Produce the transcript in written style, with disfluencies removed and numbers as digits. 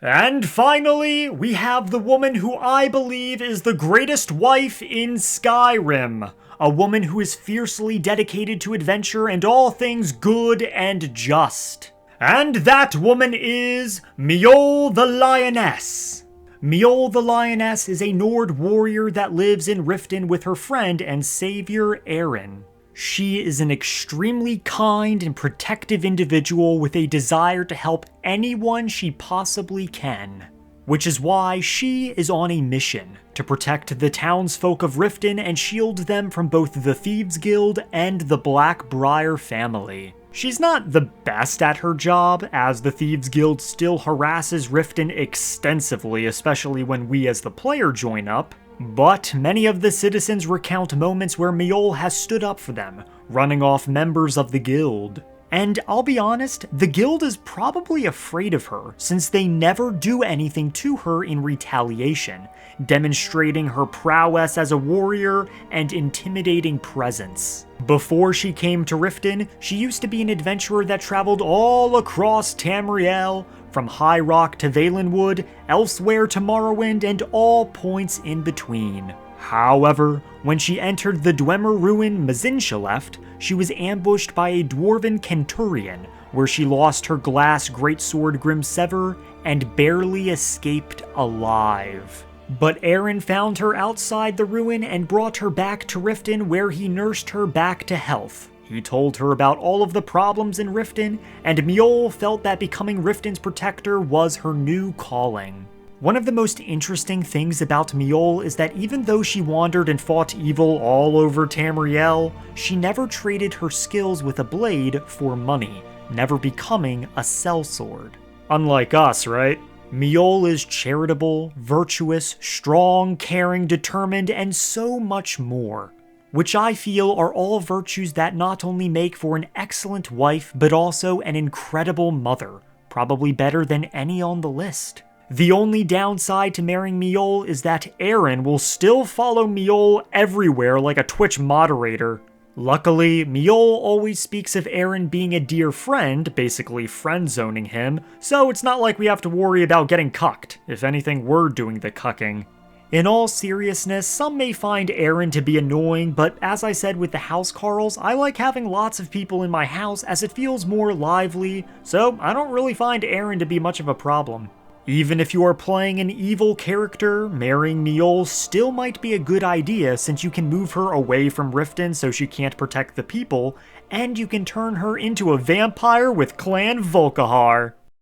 And finally, we have the woman who I believe is the greatest wife in Skyrim. A woman who is fiercely dedicated to adventure and all things good and just. And that woman is Mjoll the Lioness. Mjoll the Lioness is a Nord warrior that lives in Riften with her friend and savior Aaron. She is an extremely kind and protective individual with a desire to help anyone she possibly can. Which is why she is on a mission to protect the townsfolk of Riften and shield them from both the Thieves Guild and the black-briar family. She's not the best at her job, as the Thieves Guild still harasses Riften extensively, especially when we as the player join up. But many of the citizens recount moments where Mjoll has stood up for them, running off members of the guild. And I'll be honest, the guild is probably afraid of her, since they never do anything to her in retaliation, demonstrating her prowess as a warrior and intimidating presence. Before she came to Riften, she used to be an adventurer that traveled all across Tamriel, from High Rock to Valenwood, elsewhere to Morrowind, and all points in between. However, when she entered the Dwemer ruin Mazincha left, she was ambushed by a dwarven Kenturian, where she lost her glass greatsword Grimsever and barely escaped alive. But Aaron found her outside the ruin and brought her back to Riften, where he nursed her back to health. He told her about all of the problems in Riften, and Mjoll felt that becoming Riften's protector was her new calling. One of the most interesting things about Mjoll is that even though she wandered and fought evil all over Tamriel, she never traded her skills with a blade for money, never becoming a sellsword. Unlike us, right? Mjoll is charitable, virtuous, strong, caring, determined, and so much more. Which I feel are all virtues that not only make for an excellent wife, but also an incredible mother, probably better than any on the list. The only downside to marrying Mjoll is that Aaron will still follow Mjoll everywhere like a Twitch moderator. Luckily, Mjoll always speaks of Aaron being a dear friend, basically friend-zoning him, so it's not like we have to worry about getting cucked. If anything, we're doing the cucking. In all seriousness, some may find Aaron to be annoying, but as I said with the housecarls, I like having lots of people in my house as it feels more lively, so I don't really find Aaron to be much of a problem. Even if you are playing an evil character, marrying Mjoll still might be a good idea since you can move her away from Riften so she can't protect the people, and you can turn her into a vampire with Clan Volkihar.